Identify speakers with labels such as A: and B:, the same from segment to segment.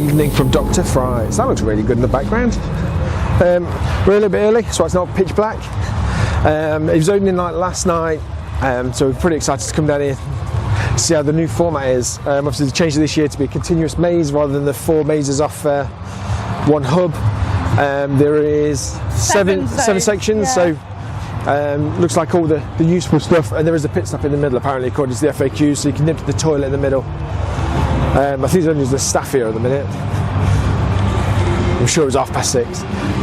A: evening from Dr Frights. That looks really good in the background. We're a little bit early, so it's not pitch black. It was opening night last night, so we're pretty excited to come down here, see how the new format is. Obviously, they changed it this year to be a continuous maze rather than the 4 mazes off one hub. There is seven sections, so looks like all the useful stuff, and there is a pit stop in the middle apparently according to the FAQ, so you can nip to the toilet in the middle. I think there's only the staff here at the minute. I'm sure it was 6:30.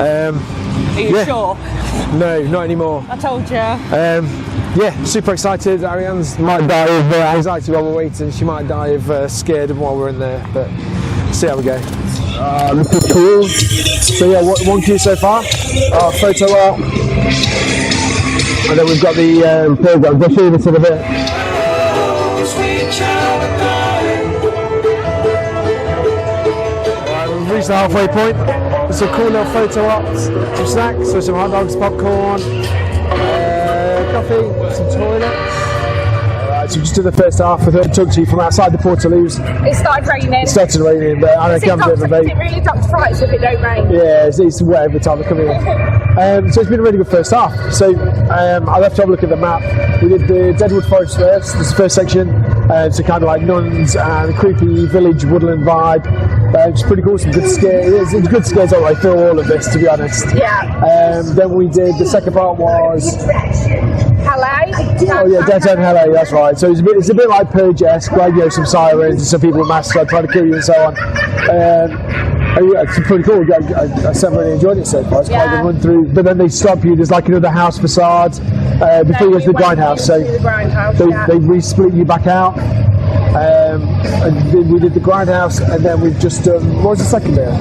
B: Are you sure?
A: No, not anymore.
B: I told you.
A: Yeah, super excited. Ariane's might die of anxiety while we're waiting. She might die of scared while we're in there, but see how we go. This is cool. So yeah, one queue so far. Our photo art. And then we've got the programs. I'll show you this in a bit. We've reached the halfway point. There's some cool little photo ops, some snacks, so some hot dogs, popcorn, coffee, some toilets. Alright, so we just did the first half. I talked to you from outside the Portaloos.
B: It started raining.
A: It started raining, but I can't do it.
B: Is it really Dr Frights if it don't rain?
A: Yeah, it's wet every time I come here. So it's been a really good first half. So I left to have a look at the map. We did the Deadwood Forest first, this is the first section. So kind of like nuns and creepy village woodland vibe. It's pretty cool, some good scares. It's good scares all the way through all of this, to be honest.
B: Yeah.
A: Then we did, the second part was...
B: LA?
A: Oh yeah, Downtown LA, that's right. So it's a bit like Purge-esque, like, you know, some sirens and some people with masks are trying to kill you and so on. Yeah, it's pretty cool. I really enjoyed it so far. It's quite a good run through. But then they stop you. There's like another house facade before you go to the grindhouse. So they re-split you back out. And then we did the grindhouse, and then we've just done. What was the second bit?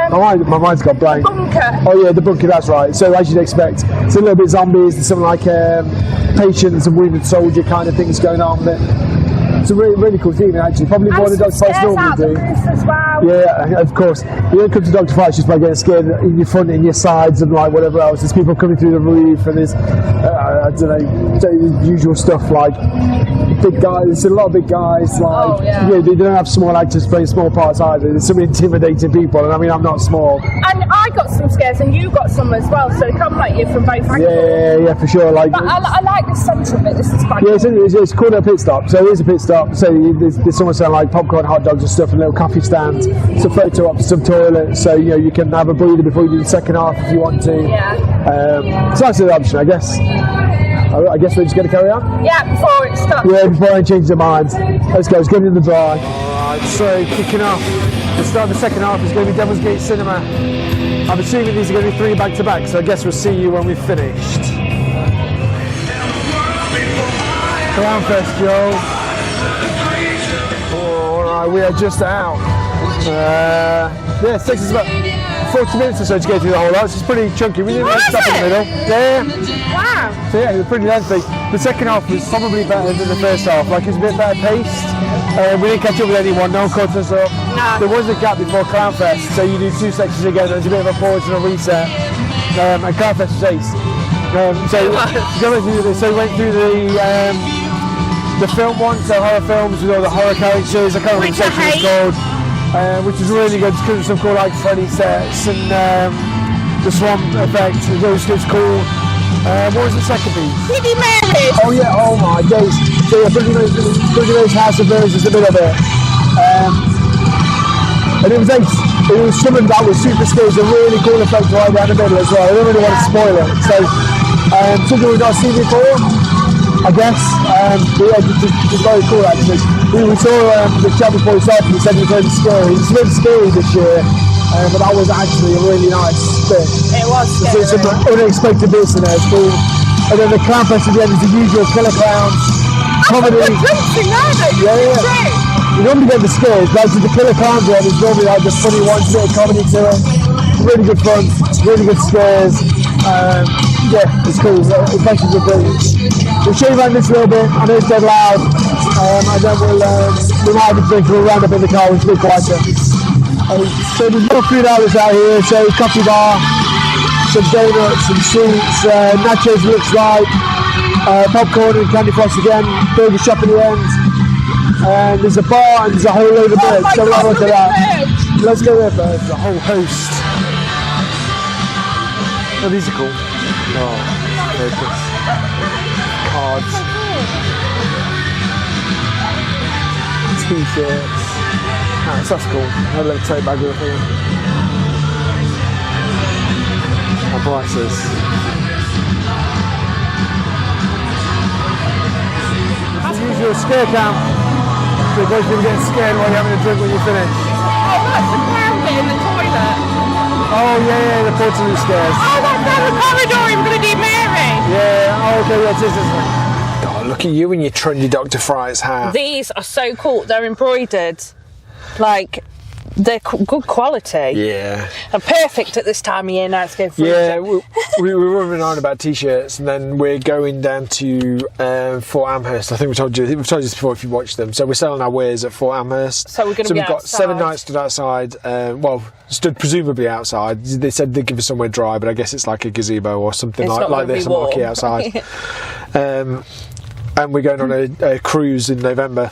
A: My mind's got blank.
B: Bunker.
A: Oh yeah, the bunker. That's right. So as you'd expect, it's a little bit zombies. There's some like patients and wounded soldier kind of things going on. But it's a really cool feeling actually. Probably more than Dr Frights normally do.
B: As well.
A: Yeah, of course. You don't come to Dr Frights just by getting scared in your front and your sides and like whatever else. There's people coming through the roof, and there's I don't know, the usual stuff like big guys. There's a lot of big guys. Like they don't have small actors playing small parts either. There's some intimidating people, and I mean I'm not small.
B: And I got some scares, and you got some as well. So they come at you from both angles.
A: Yeah, for sure. Like,
B: but I like the centre of it. This is fun.
A: Yeah, it's called a pit stop. So it is a pit stop. So there's someone selling like popcorn, hot dogs and stuff, and a little coffee stand, some photo ops, some toilets. So you can have a breather before you do the second half if you want to.
B: Yeah.
A: So that's an option, I guess. I guess we're just going to carry on?
B: Yeah, before it stops.
A: Yeah, before I change their minds. Let's go, let's get in the dry. Alright, so kicking off. The start of the second half is going to be Devil's Gate Cinema. I'm assuming these are going to be 3 back to back, so I guess we'll see you when we've finished. Clownfest, Joe. Alright, we are just out. Yeah, it takes us about 40 minutes or so to go through the whole lot. It's pretty chunky. We didn't stop in the middle. Yeah.
B: Wow.
A: So yeah, it was pretty lengthy. The second half was probably better than the first half. Like, it was a bit better paced. We didn't catch up with anyone. No one caught us up. No. There was a gap before Clownfest, so you do 2 sections again. There's a bit of a pause and a reset. And Clownfest was ace. So we went through the film one, so horror films with all the horror characters. I can't remember what the section was called. Which was really good because of some cool like Freddy sets and the swamp effect. It was cool. What was the second piece?
B: Bloody Mary!
A: Oh yeah, oh my days. So yeah, Boogeyman's House of Mirrors is the middle of it. And it was ace. It was something that was super scary. It's a really cool effect right down the middle as well. I don't really want to spoil it. So something we've not seen before, I guess. Yeah, it's very cool actually. We saw the chat before we started, he said it was really scary. It's really scary this year, but that was actually a really nice bit.
B: It was scary.
A: Some unexpected bits in there, it's cool. And then the Clownfest at the end is the usual killer clowns, comedy. Yeah. You normally get the scares, but actually the killer clowns one is normally like the funny ones, bit of comedy to it. Really good fun, really good scares. Yeah, it's cool. It's actually good things. We'll show you around this a little bit. I know it's dead loud. And then we might have a drink. We'll round up in the car. It's a bit quieter. So there's more food outlets out here. So coffee bar, some donuts, some sweets, nachos looks like, popcorn and candy floss again. Burger shop at the end. And there's a bar and there's a whole load of birds. So we'll have a look at that.
B: Birds.
A: Let's go there first. There's a whole host. Oh, these are cool. Oh, they're just cards. T-shirts. Nice, that's cool. A little tote bag with a thing. Our prices. Use your scare cam. So both of you get scared while you're having a drink when you finish.
B: Oh, that's the clown bit in the toilet.
A: Oh yeah, the portaloo stairs.
B: Oh, that's down the corridor in Bloody Mary.
A: Yeah, oh okay, that's it, isn't it? God, look at you in your trendy Dr Frights hat.
B: These are so cool. They're embroidered. Like, they're good quality.
A: Yeah.
B: And perfect at this time of year now. It's going freezing.
A: Yeah, we were running on about t-shirts, and then we're going down to Fort Amherst. I think we've told you this before if you watched them. So we're selling our wares at Fort Amherst.
B: So we're going to be
A: we've got
B: outside.
A: 7 nights stood outside. Well, stood presumably outside. They said they'd give us somewhere dry, but I guess it's like a gazebo or something
B: It's
A: like this, a marquee
B: warm.
A: outside. And we're going on a cruise in November.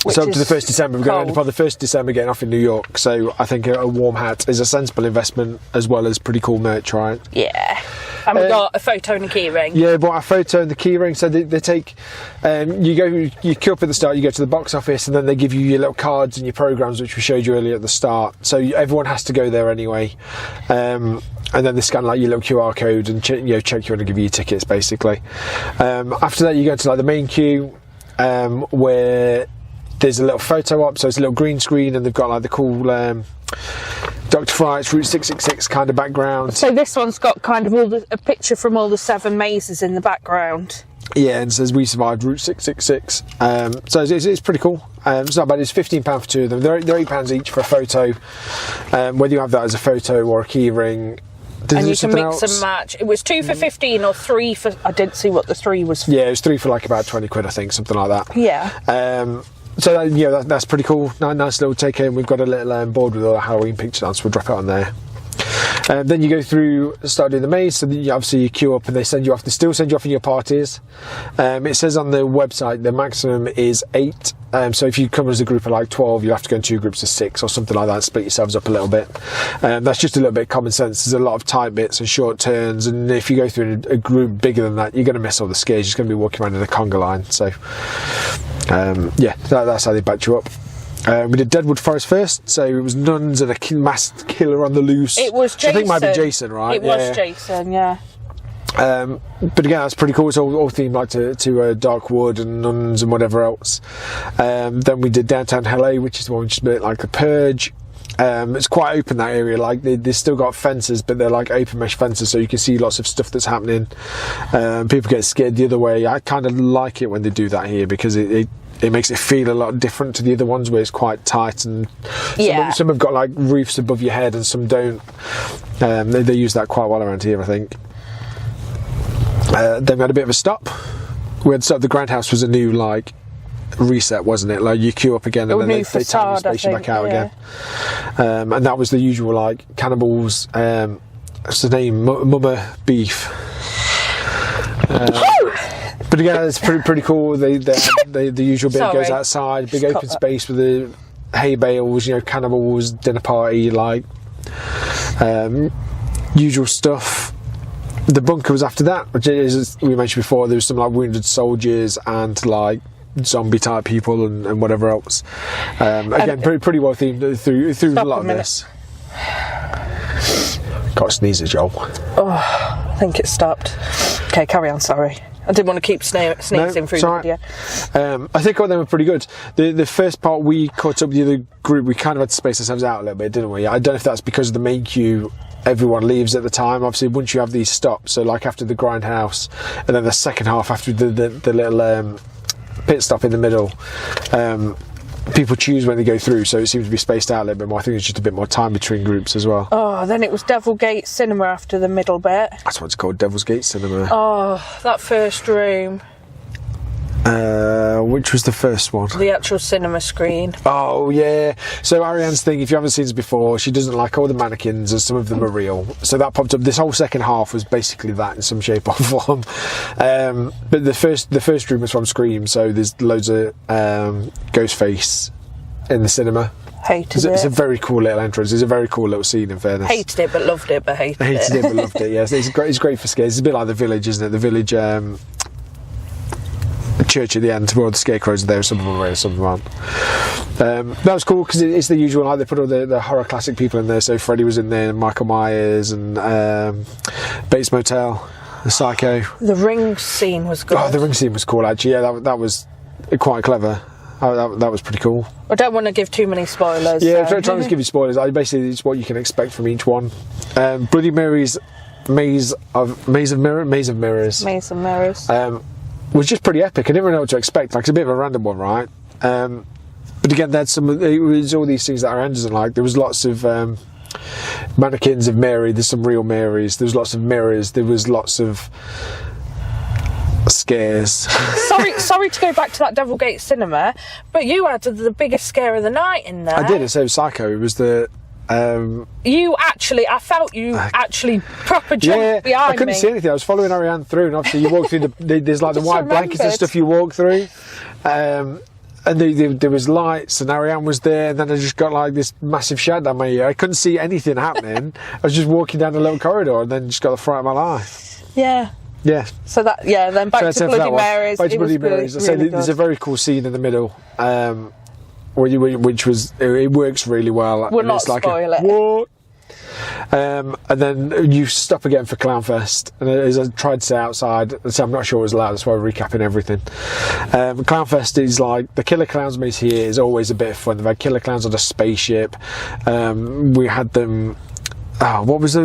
A: So up to the 1st December, we're going on the 1st December getting off in New York. So I think a warm hat is a sensible investment as well as pretty cool merch, right?
B: Yeah. And we got a photo and a key ring.
A: Yeah, bought a photo and the key ring. So they take, you queue up at the start, you go to the box office, and then they give you your little cards and your programs, which we showed you earlier at the start. So everyone has to go there anyway. And then they scan like your little QR code and check you in and give you your tickets basically. After that, you go to like the main queue where there's a little photo op, so it's a little green screen, and they've got like the cool Dr Frights Route 666 kind of background.
B: So this one's got kind of a picture from all the 7 mazes in the background.
A: Yeah, and says we survived Route 666. So it's pretty cool. It's not bad. It's £15 for 2 of them. They're £8 each for a photo. Whether you have that as a photo or a key ring.
B: And you can mix and match. It was 2 for 15 or 3 for... I didn't see what the 3 was for.
A: Yeah, it was 3 for like about 20 quid, I think, something like that.
B: Yeah.
A: So that's pretty cool. Nice little take in. We've got a little board with all the Halloween pictures on, so we'll drop it on there. Then you go through, start doing the maze. So obviously you queue up, and they send you off. They still send you off in your parties. It says on the website the maximum is 8. So if you come as a group of like 12, you have to go in 2 groups of 6 or something like that. Split yourselves up a little bit. That's just a little bit of common sense. There's a lot of tight bits and short turns, and if you go through a group bigger than that, you're going to miss all the scares. You're just going to be walking around in a conga line. So yeah, that's how they batch you up. We did Deadwood Forest first, so it was nuns and a masked killer on the loose.
B: It was Jason.
A: I think it might be Jason, right?
B: It was Jason, yeah.
A: But again, that's pretty cool. It's all themed like to dark wood and nuns and whatever else. Then we did downtown LA, which is the one which is a bit like the Purge. It's quite open, that area. Like they've still got fences, but they're like open mesh fences, so you can see lots of stuff that's happening. People get scared the other way. I kind of like it when they do that here, because it makes it feel a lot different to the other ones where it's quite tight, and some have got like roofs above your head and some don't. They use that quite well around here, I think. Then we had a bit of a stop. We had the Grindhouse was a new like reset, wasn't it? Like you queue up again and then they time the station back out again. And that was the usual like cannibals. What's the name? Mumma beef. But again, it's pretty cool. The usual bit goes outside, big open space with the hay bales, cannibals, dinner party, like usual stuff. The bunker was after that, which is, as we mentioned before, there was some like wounded soldiers and like zombie type people and whatever else. Again, pretty well themed through a lot of this. Got a sneeze, Joel.
B: Oh, I think it stopped. Okay, carry on. Sorry, I didn't want to keep sneezing through the video.
A: I think all of them were pretty good. The first part we caught up with the other group, we kind of had to space ourselves out a little bit, didn't we? I don't know if that's because of the main queue. Everyone leaves at the time. Obviously, once you have these stops, so like after the Grindhouse, and then the second half after the little pit stop in the middle, people choose when they go through, so it seems to be spaced out a little bit more. I think there's just a bit more time between groups as well.
B: Oh, then it was Devil Gate Cinema after the middle bit.
A: That's what it's called, Devil's Gate Cinema.
B: Oh, that first room.
A: Which was the first one?
B: The actual cinema screen.
A: Oh yeah. So Ariane's thing, if you haven't seen this before, she doesn't like all the mannequins, and some of them are real. So that popped up. This whole second half was basically that in some shape or form. But the first room was from Scream, so there's loads of Ghostface in the cinema.
B: Hated it.
A: It's a very cool little entrance. It's a very cool little scene, in fairness.
B: Hated it, but loved it, but hated it.
A: Hated it, but loved it, yes. It's great for scares. It's a bit like The Village, isn't it? The Village church at the end, where all the scarecrows are there, some of them are real, some of them aren't. That was cool, because it's the usual, like, they put all the horror classic people in there, so Freddy was in there, and Michael Myers, and Bates Motel, the Psycho.
B: The ring scene was good.
A: Oh, the ring scene was cool, actually. Yeah, that was quite clever. That was pretty cool.
B: I don't want to give too many spoilers.
A: Yeah,
B: so.
A: trying to give you spoilers. Basically, it's what you can expect from each one. Bloody Mary's Maze of Mirrors. Was just pretty epic. I didn't really know what to expect. Like, it's a bit of a random one, right? But again, it was all these things that Ariane doesn't like. There was lots of mannequins of Mary. There's some real Marys. There was lots of mirrors. There was lots of scares.
B: Sorry to go back to that Devilgate Cinema, but you had the biggest scare of the night in there.
A: I did. So Psycho. It was the.
B: I felt you actually proper jumped behind me.
A: I couldn't see anything. I was following Ariane through, and obviously you walk through there's like the white blankets and stuff you walk through, and there was lights, and Ariane was there, and then I just got like this massive shout down my ear. I couldn't see anything happening. I was just walking down a little corridor, and then just got the fright of my life.
B: Yeah.
A: Yeah.
B: So then back to Bloody Mary's.
A: Back to Bloody Mary's. I say there's a very cool scene in the middle. Which was, it works really well.
B: We'll not spoil it.
A: What? And then you stop again for Clownfest, and as I tried to say outside, so I'm not sure it was loud, that's why we're recapping everything. Clownfest is like, the Killer Clowns maze here is always a bit of fun. They've had Killer Clowns on a spaceship. We had them, what was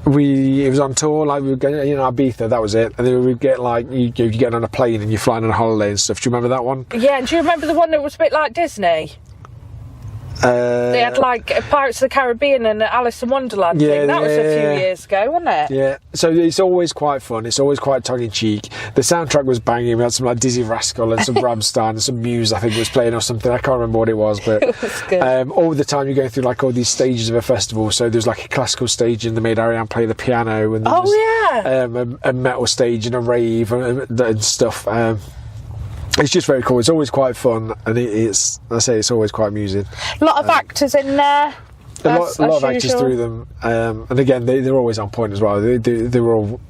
A: it was on tour, like we were going, Ibiza, that was it, and then we get like, you get on a plane and you're flying on a holiday and stuff. Do you remember that one?
B: Yeah, and do you remember the one that was a bit like Disney? They had like Pirates of the Caribbean and Alice in Wonderland thing. That was a few years ago, wasn't it?
A: Yeah, so it's always quite fun. It's always quite tongue-in-cheek. The soundtrack was banging. We had some like Dizzy Rascal and some Rammstein and some Muse, I think, was playing or something. I can't remember what it was, but
B: it was good.
A: All the time you're going through like all these stages of a festival. So there's like a classical stage, and they made Ariane play the piano, and a metal stage and a rave and stuff. It's just very cool. It's always quite fun, and it's always quite amusing.
B: A lot of actors in there.
A: A lot of actors through them, and again, they're always on point as well. They were all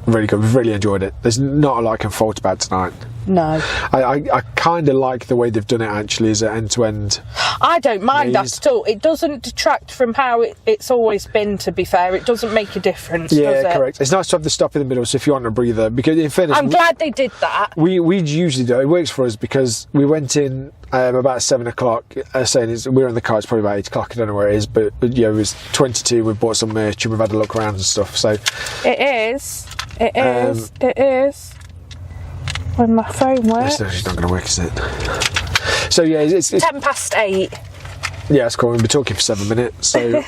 A: really good. We've really enjoyed it. There's not a lot I can fault about tonight.
B: No.
A: I kind of like the way they've done it, actually, as an end-to-end.
B: I don't mind that at all. It doesn't detract from how it's always been, to be fair. It doesn't make a difference, does it?
A: Yeah, correct. It's nice to have the stop in the middle, so if you want a breather, because in fairness...
B: I'm glad they did that.
A: We usually do. It works for us, because we went in about 7 o'clock, saying we were in the car, it's probably about 8 o'clock, I don't know where it is, but it was 22, we bought some merch, and we've had a look around and stuff, so... It
B: is. When my phone works.
A: It's not going to work, is it? So yeah, it's
B: 8:10.
A: Yeah, that's cool. We've been talking for 7 minutes. So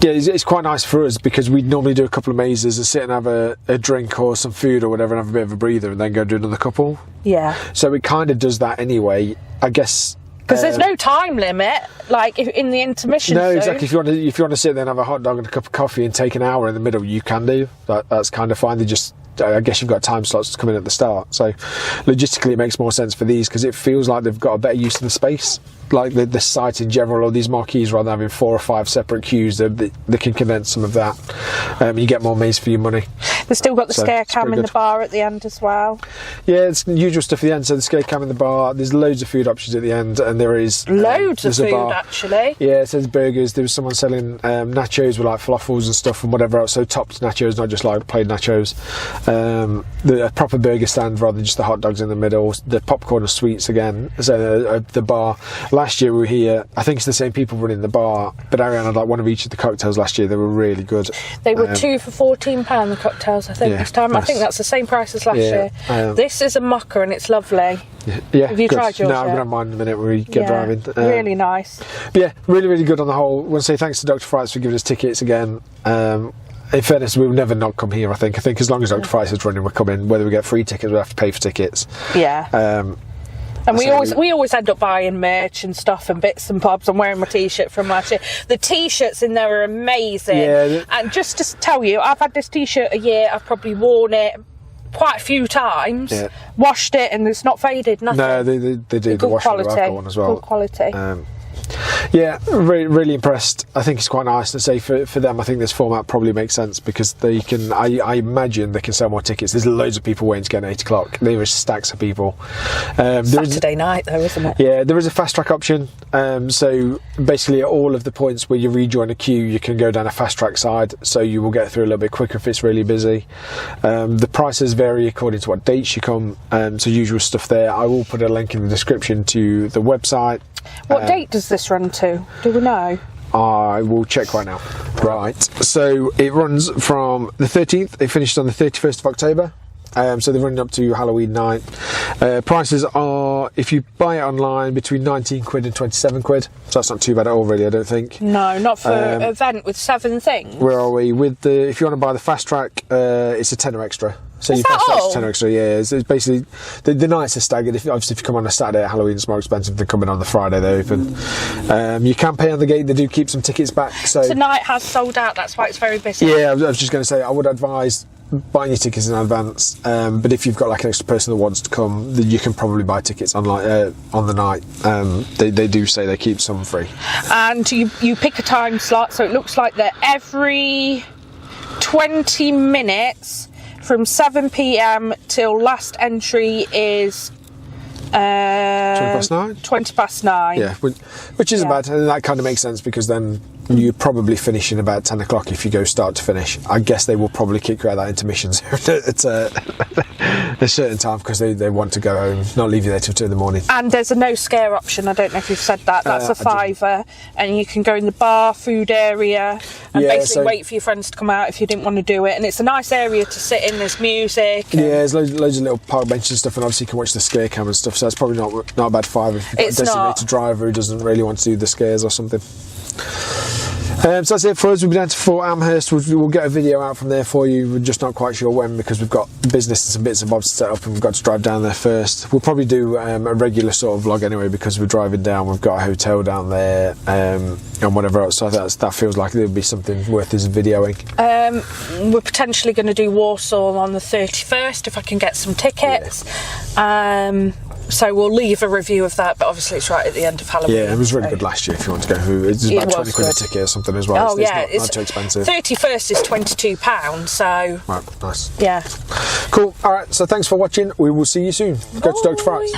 A: it's quite nice for us, because we'd normally do a couple of mazes and sit and have a drink or some food or whatever, and have a bit of a breather, and then go do another couple.
B: Yeah.
A: So it kind of does that anyway, I guess.
B: Because there's no time limit, like in the intermission.
A: No, exactly. If you want to sit there and have a hot dog and a cup of coffee and take an hour in the middle, you can do. That's kind of fine. I guess you've got time slots to come in at the start. So logistically, it makes more sense for these, because it feels like they've got a better use of the space. Like the site in general, or these marquees, rather than having 4 or 5 separate queues, they can condense some of that. You get more maze for your money.
B: They've still got the scare cam in the bar at the end as well.
A: Yeah, it's the usual stuff at the end. So the scare cam in the bar, there's loads of food options at the end, and there is...
B: Loads of food, actually.
A: Yeah, so there's burgers. There was someone selling nachos with like falafels and stuff and whatever else. So topped nachos, not just like plain nachos. The proper burger stand rather than just the hot dogs in the middle. The popcorn and sweets again. So the bar. Last year we were here, I think it's the same people running the bar, but Ariane had like one of each of the cocktails last year. They were really good.
B: They were 2 for £14, the cocktails, I think, this time. I think that's the same price as last year. This is a mocker, and it's lovely.
A: Yeah,
B: have you tried yours?
A: No, I'm going to have mine in a minute when we get driving.
B: Really nice.
A: Yeah, really, really good on the whole. I want to say thanks to Dr Frights for giving us tickets again. in fairness, we'll never not come here. I think as long as Dr Frights is running, we're coming. Whether we get free tickets, we have to pay for tickets.
B: Yeah. And we always end up buying merch and stuff and bits and bobs. I'm wearing my t-shirt from last year. The t-shirts in there are amazing. Yeah. And just to tell you, I've had this t-shirt a year. I've probably worn it quite a few times. Yeah. Washed it and it's not faded. Nothing.
A: No, they do the wash with the alcohol one as well.
B: Good quality.
A: Yeah, really impressed. I think it's quite nice to say for them. I think this format probably makes sense because they can. I imagine they can sell more tickets. There's loads of people waiting to get at 8 o'clock. There is stacks of people.
B: Saturday night though, isn't it?
A: Yeah, there is a fast track option. So basically, at all of the points where you rejoin a queue, you can go down a fast track side. So you will get through a little bit quicker if it's really busy. The prices vary according to what dates you come. So usual stuff there. I will put a link in the description to the website.
B: What date does this run to? Do we know?
A: I will check right now. Right, so it runs from the 13th. It finished on the 31st of October. So they're running up to Halloween night. Prices are, if you buy it online, between 19 quid and 27 quid. So that's not too bad at all, really, I don't think.
B: No, not for an event with 7 things.
A: Where are we? If you want to buy the fast track, it's a tenner extra. So
B: Is that all?
A: 10 extra, yeah. It's basically the nights are staggered. Obviously, if you come on a Saturday, Halloween is more expensive than coming on the Friday they open. You can pay on the gate. They do keep some tickets back. So
B: tonight has sold out. That's why it's very busy.
A: Yeah, I was just going to say I would advise buying your tickets in advance. But if you've got like an extra person that wants to come, then you can probably buy tickets online on the night. They do say they keep some free.
B: And you pick a time slot, so it looks like that every 20 minutes. From 7 PM till last entry is
A: 20 past 9?
B: 20 past 9.
A: Yeah, which isn't bad, and that kind of makes sense because then you probably finish in about 10 o'clock if you go start to finish. I guess they will probably kick you out of that intermission at a certain time because they want to go home, not leave you there till 2 in the morning.
B: And there's a no scare option. I don't know if you've said that. That's a £5, and you can go in the bar, food area, and basically wait for your friends to come out if you didn't want to do it. And it's a nice area to sit in. There's music.
A: Yeah, there's loads of little park benches and stuff, and obviously you can watch the scare cam and stuff. So it's probably not a bad £5 if you've got a designated driver who doesn't really want to do the scares or something. So that's it for us. We'll be down to Fort Amherst. We'll get a video out from there for you. We're just not quite sure when because we've got business and some bits and bobs to set up and we've got to drive down there first. We'll probably do a regular sort of vlog anyway because we're driving down. We've got a hotel down there and whatever else. So that feels like there would be something worth us videoing.
B: We're potentially going to do Warsaw on the 31st if I can get some tickets. Yeah. So we'll leave a review of that, but obviously it's right at the end of Halloween.
A: Yeah, it was really good last year if you want to go. It's about 20 quid a ticket or something as well.
B: Oh,
A: it's not too expensive.
B: 31st is £22, so...
A: Right, nice.
B: Yeah.
A: Cool. All right, so thanks for watching. We will see you soon. Go to Dr Frights.